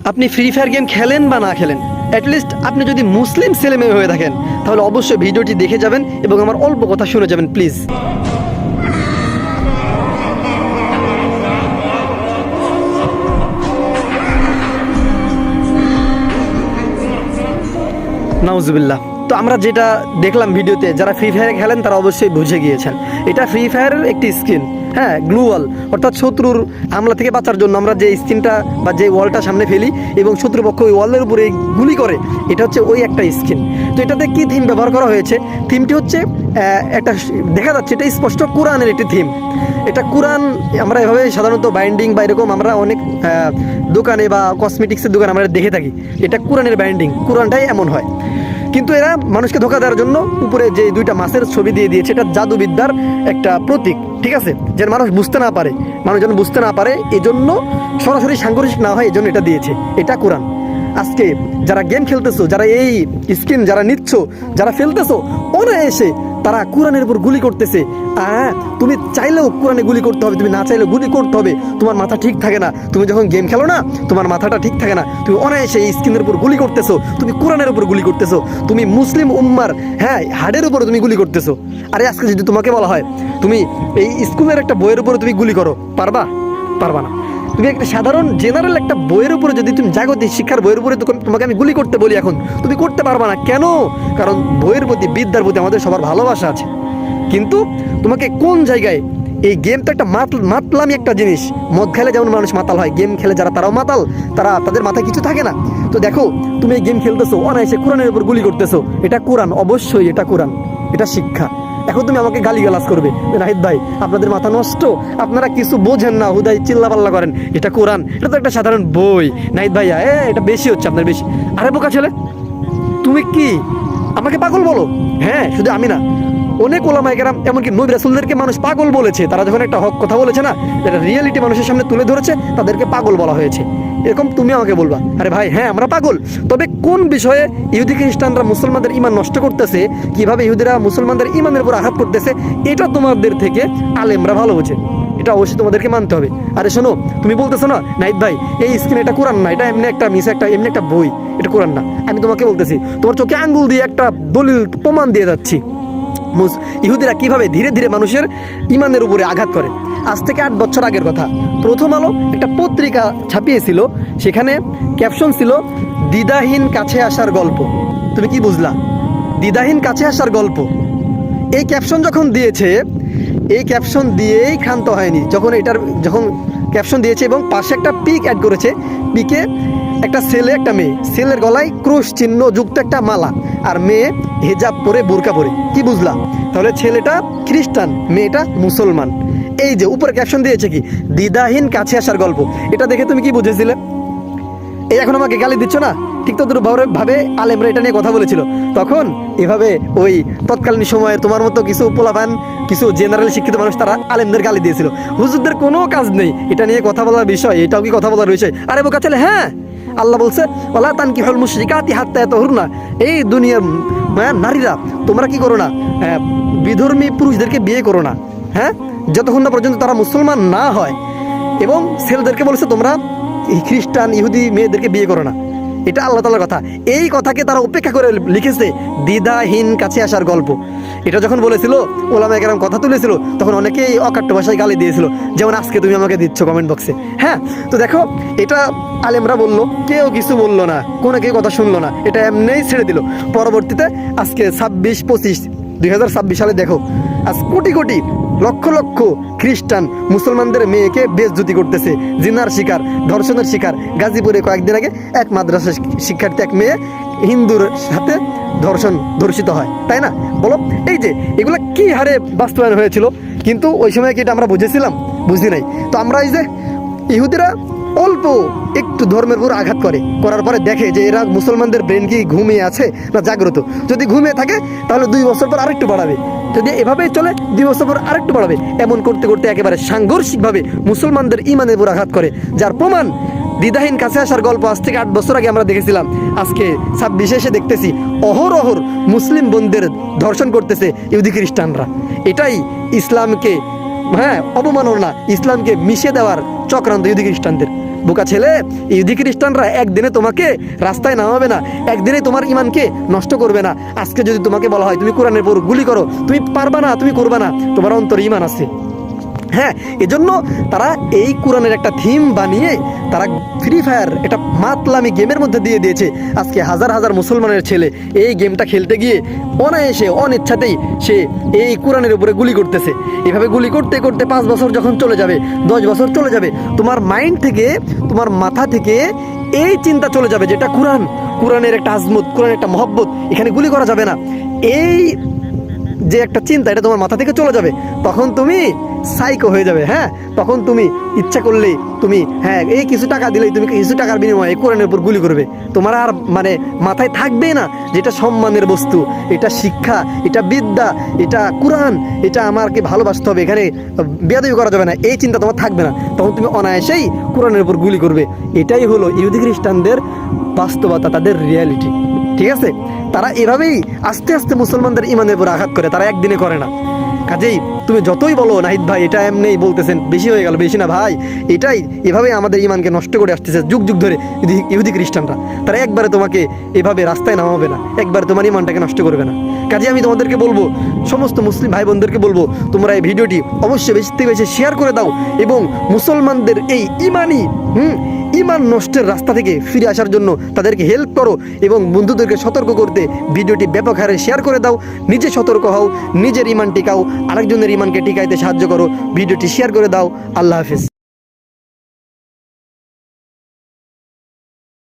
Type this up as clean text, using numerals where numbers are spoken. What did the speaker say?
আপনি free fire game খেলেন বা না খেলেন, অ্যাটলিস্ট আপনি যদি মুসলিম ছেলেমেয়ে হয়ে থাকেন তাহলে অবশ্যই ভিডিওটি দেখে যাবেন এবং আমার অল্প কথা শুনে যাবেন প্লিজ। নাউজুবিল্লাহ। তো আমরা যেটা দেখলাম ভিডিওতে, যারা ফ্রি ফায়ার খেলেন তারা অবশ্যই বুঝে গিয়েছেন এটা ফ্রি ফায়ারের একটি স্কিন, হ্যাঁ, গ্লুওয়াল, অর্থাৎ শত্রুর হামলা থেকে বাঁচার জন্য আমরা যে স্কিনটা বা যে ওয়ালটা সামনে ফেলি এবং শত্রুপক্ষ ওই ওয়ালের উপরে গুলি করে, এটা হচ্ছে ওই একটা স্কিন। তো এটাতে কী থিম ব্যবহার করা হয়েছে? থিমটি হচ্ছে একটা দেখা যাচ্ছে এটা স্পষ্ট কোরআনের একটি থিম। এটা কোরআন আমরা এভাবে সাধারণত বাইন্ডিং বা এরকম আমরা অনেক দোকানে বা কসমেটিক্সের দোকানে আমরা দেখে থাকি, এটা কোরআনের বাইন্ডিং, কোরআনটাই এমন হয়। কিন্তু এরা মানুষকে ধোকা দেওয়ার জন্য উপরে যে দুইটা মাছের ছবি দিয়ে দিয়েছে, এটা জাদুবিদ্যার একটা প্রতীক, ঠিক আছে, যেন মানুষ বুঝতে না পারে, মানুষ যেন বুঝতে না পারে, এজন্য সরাসরি সাংঘর্ষিক না হয়, এজন্য এটা দিয়েছে। এটা কোরআন। আজকে যারা গেম খেলতেছো, যারা এই স্কিন যারা নিচ্ছ, যারা ফেলতেছো, অনায়াসে তারা কোরআনের উপর গুলি করতেছে। তুমি চাইলেও কোরআনে গুলি করতে হবে, তুমি না চাইলেও গুলি করতে হবে। তোমার মাথা ঠিক থাকে না, তুমি যখন গেম খেলো না, তোমার মাথাটা ঠিক থাকে না, তুমি অনায়াসে এই স্কিনের উপর গুলি করতেছো, তুমি কোরআনের উপর গুলি করতেছো, তুমি মুসলিম উম্মার হাড়ের উপরে তুমি গুলি করতেছো। আরে আজকে যদি তোমাকে বলা হয় তুমি এই স্কুলের একটা বইয়ের উপরে তুমি গুলি করো, পারবা? পারবা না। তুমি একটা সাধারণ জেনারেল একটা বইয়ের উপরে যদি তুমি জাগতিক শিক্ষার বইয়ের উপরে তোমাকে আমি গুলি করতে বলি, এখন তুমি করতে পারবা না। কেন? কারণ বইয়ের প্রতি, বিদ্যার প্রতি আমাদের সবার ভালোবাসা আছে। কিন্তু তোমাকে কোন জায়গায়, এই গেম তো একটা মাতলামি একটা জিনিস। মদ খেলে যেমন মানুষ মাতাল হয়, গেম খেলে যারা তারাও মাতাল, তাদের মাথায় কিছু থাকে না। তো দেখো তুমি এই গেম খেলতেছো, অনায়াসে কোরআনের উপর গুলি করতেছো, এটা কোরআন, অবশ্যই এটা কোরআন, এটা শিক্ষা। এখন তুমি আমাকে গালিগালাজ করবে, নাহিদ ভাই আপনাদের মাথা নষ্ট, আপনারা কিছু বোঝেন না, হুদাই চিল্লাপাল্লা করেন, এটা কোরআন, এটা তো একটা সাধারণ বই। নাহিদ ভাইয়া এটা বেশি হচ্ছে আপনার, বেশি। আরে বোকা ছেলে, তুমি কি আমাকে পাগল বলো? হ্যাঁ, শুধু আমি না, অনেক ওলামায়ে কেরাম, এমনকি নবী রাসূলদেরকে মানুষ পাগল বলেছে। তারা যখন একটা হক কথা বলেছে না, এটা রিয়েলিটি মানুষের সামনে তুলে ধরেছে, তাদেরকে পাগল বলা হয়েছে। এরকম তুমি আমাকে বলবা, আরে ভাই হ্যাঁ আমরা পাগল। তবে কোন বিষয়ে ইহুদি খ্রিস্টানরা মুসলমানদের ঈমান নষ্ট করতেছে, কিভাবে ইহুদিরা মুসলমানদের ঈমানের উপর আঘাত করতেছে, এটা তোমাদের থেকে আলেমরা ভালো বোঝে। এটা অবশ্যই তোমাদেরকে মানতে হবে। আরে শোনো, তুমি বলতেছো না নাহিদ ভাই এই স্ক্রিন এটা কোরআন না, এটা এমনি একটা মিস, একটা এমনি একটা বই, এটা কোরআন না। আমি তোমাকে বলতেছি, তোমার চোখে আঙ্গুল দিয়ে একটা দলিল প্রমাণ দিয়ে যাচ্ছি, ইহুদিরা কিভাবে ধীরে ধীরে মানুষের ঈমানের উপরে আঘাত করে। আজ থেকে 8 বছর আগের কথা, প্রথম আলো একটা পত্রিকা ছাপিয়েছিল, সেখানে ক্যাপশন ছিল দ্বিধাহীন কাছে আসার গল্প। তুমি কি বুঝলা? দ্বিধাহীন কাছে আসার গল্প। এই ক্যাপশন যখন দিয়েছে, এই ক্যাপশন দিয়েই ক্ষান্ত হয়নি। যখন ক্যাপশন দিয়েছে এবং পাশে একটা পিক অ্যাড করেছে, পিকে একটা ছেলে একটা মেয়ে, ছেলের গলায় ক্রুশ চিহ্ন যুক্ত একটা মালা, আর মেয়ে হিজাব পরে বোরকা পরে। কি বুঝলা? তাহলে ছেলেটা খ্রিস্টান, মেয়েটা মুসলমান। এই যে উপরে ক্যাপশন দিয়েছে কি দ্বিধাহীন কাছে আসার গল্প, এটা দেখে তুমি কি বুঝেছিলে? এই এখন আমাকে গালি দিচ্ছ না, ঠিক তত ভাবে আলেমরা এটা নিয়ে কথা বলেছিল তখন। এভাবে ওই তৎকালীন সময়ে তোমার মতো কিছু পোলাপান, কিছু জেনারেল শিক্ষিত মানুষ, তারা আলেমদের গালি দিয়েছিল। হুজুরদের কোনো কাজ নেই এটা নিয়ে কথা বলার বিষয়, এটাও কি কথা বলার বিষয়? আরে বোকা ছেলে, হ্যাঁ আল্লাহ বলছে ওয়ালা তানকিহুল মুশরিকাতি হাত্তা ইয়াতাহুরনা, এই দুনিয়ার নারীরা তোমরা কি করো না, বিধর্মী পুরুষদেরকে বিয়ে করো না, হ্যাঁ, যতক্ষণ না পর্যন্ত তারা মুসলমান না হয়। এবং ছেলেদেরকে বলেছে তোমরা খ্রিস্টান ইহুদি মেয়েদেরকে বিয়ে করো না। এটা আল্লাহ তাআলার কথা। এই কথাকে তারা উপেক্ষা করে লিখেছে দ্বিধাহীন কাছে আসার গল্প। এটা যখন বলেছিল, ওলামায়ে কেরাম কথা তুলেছিল, তখন অনেকেই অকাট্য ভাষায় গালি দিয়েছিল, যেমন আজকে তুমি আমাকে দিচ্ছ কমেন্ট বক্সে। হ্যাঁ, তো দেখো এটা আলেমরা বললো, কেউ কিছু বললো না, কোনো কেউ কথা শুনলো না, এটা এমনিই ছেড়ে দিল। পরবর্তীতে আজকে 2026 সালে দেখো, আজ কোটি কোটি লক্ষ লক্ষ খ্রিস্টান মুসলমানদের মেয়েকে বেইজ্জতি করতেছে, জিনার শিকার, ধর্ষণের শিকার। গাজীপুরে কয়েকদিন আগে এক মাদ্রাসা শিক্ষার্থী, এক মেয়ে হিন্দুর সাথে ধর্ষিত হয়, তাই না? বলো, এই যে এগুলো কি হারে বাস্তবায়ন হয়েছিল, কিন্তু ওই সময় কি এটা আমরা বুঝেছিলাম? বুঝি নাই। তো আমরা এই যে ইহুদিরা অল্প একটু ধর্মের উপর আঘাত করার পরে দেখে যে এরা মুসলমানদের ব্রেন কি ঘুমিয়ে আছে না জাগ্রত। যদি ঘুমিয়ে থাকে তাহলে 2 বছর পর আরেকটু বাড়াবে, যদি এভাবেই চলে 2 বছর পর আরেকটু বাড়াবে। এমন করতে করতে একেবারে সাংঘর্ষিকভাবে মুসলমানদের ঈমানের উপর আঘাত করে, যার প্রমাণ দ্বিধাহীন কাছে আসার গল্প আজ থেকে 8 বছর আগে আমরা দেখেছিলাম। আজকে 26 এসে দেখতেছি অহরহ মুসলিম বোনদের ধর্ষণ করতেছে ইহুদি খ্রিস্টানরা। এটাই ইসলামকে অবমাননা, ইসলামকে মিশে দেওয়ার চক্রান্ত ইহুদি খ্রিস্টানদের। বোকা ছেলে, ইহুদি খ্রিস্টানরা একদিনে তোমাকে রাস্তায় নামাবে না, একদিনে তোমার ইমানকে নষ্ট করবে না। আজকে যদি তোমাকে বলা হয় তুমি কোরআনের উপর গুলি করো, তুমি পারবা না, তুমি করবা না, তোমার অন্তরে ইমান আছে। হ্যাঁ, এজন্য তারা এই কোরআনের একটা থিম বানিয়ে তারা ফ্রি ফায়ার এটা মাতলামি গেমের মধ্যে দিয়ে দিয়েছে। আজকে হাজার হাজার মুসলমানের ছেলে এই গেমটা খেলতে গিয়ে অনায়াসে অনিচ্ছাতেই সে এই কোরআনের উপরে গুলি করতেছে। এভাবে গুলি করতে করতে 5 বছর যখন চলে যাবে, 10 বছর চলে যাবে, তোমার মাইন্ড থেকে, তোমার মাথা থেকে এই চিন্তা চলে যাবে যেটা কোরআনের একটা আজমত, কোরআনের একটা মহব্বত, এখানে গুলি করা যাবে না, এই যে একটা চিন্তা এটা তোমার মাথা থেকে চলে যাবে। তখন তুমি সাইকো হয়ে যাবে। হ্যাঁ, তখন তুমি ইচ্ছা করলেই তুমি এই কিছু টাকা দিলেই তুমি কিছু টাকার বিনিময়ে কোরআনের উপর গুলি করবে। তোমার আর মাথায় থাকবে না যেটা সম্মানের বস্তু, এটা শিক্ষা, এটা বিদ্যা, এটা কোরআন, এটা আমাকে ভালোবাসতে হবে, এখানে বেয়াদবি করা যাবে না, এই চিন্তা তোমার থাকবে না। তখন তুমি অনায়াসেই কোরআনের উপর গুলি করবে। এটাই হলো ইহুদি খ্রিস্টানদের বাস্তবতা, তাদের রিয়ালিটি। ঠিক আছে, তারা এভাবেই আস্তে আস্তে মুসলমানদের ইমানের উপর আঘাত করে, তারা একদিনে করে না। কাজেই তুমি যতই বলো নাহিদ ভাই এটা এমনিই বলতেছেন, বেশি হয়ে গেল, বেশি না ভাই, এটাই এভাবে আমাদের ইমানকে নষ্ট করে আসতেছে যুগ যুগ ধরে ইহুদি খ্রিস্টানরা। তারা একবারে তোমাকে এভাবে রাস্তায় নামাবে না, একবারে তোমার ইমানটাকে নষ্ট করবে না। কাজে আমি তোমাদেরকে বলবো, সমস্ত মুসলিম ভাই বোনদেরকে বলবো, তোমরা এই ভিডিওটি অবশ্যই বেশি থেকে বেশি শেয়ার করে দাও এবং মুসলমানদের এই ইমান নষ্টের রাস্তা থেকে ফিরে আসার জন্য তাদেরকে হেল্প করো এবং বন্ধুদেরকে সতর্ক করতে ভিডিওটি ব্যাপক হারে শেয়ার করে দাও। নিজে সতর্ক হও, নিজের ইমান টিকাও, আরেকজনের ইমানকে টিকাইতে সাহায্য করো, ভিডিওটি শেয়ার করে দাও। আল্লাহ হাফিজ।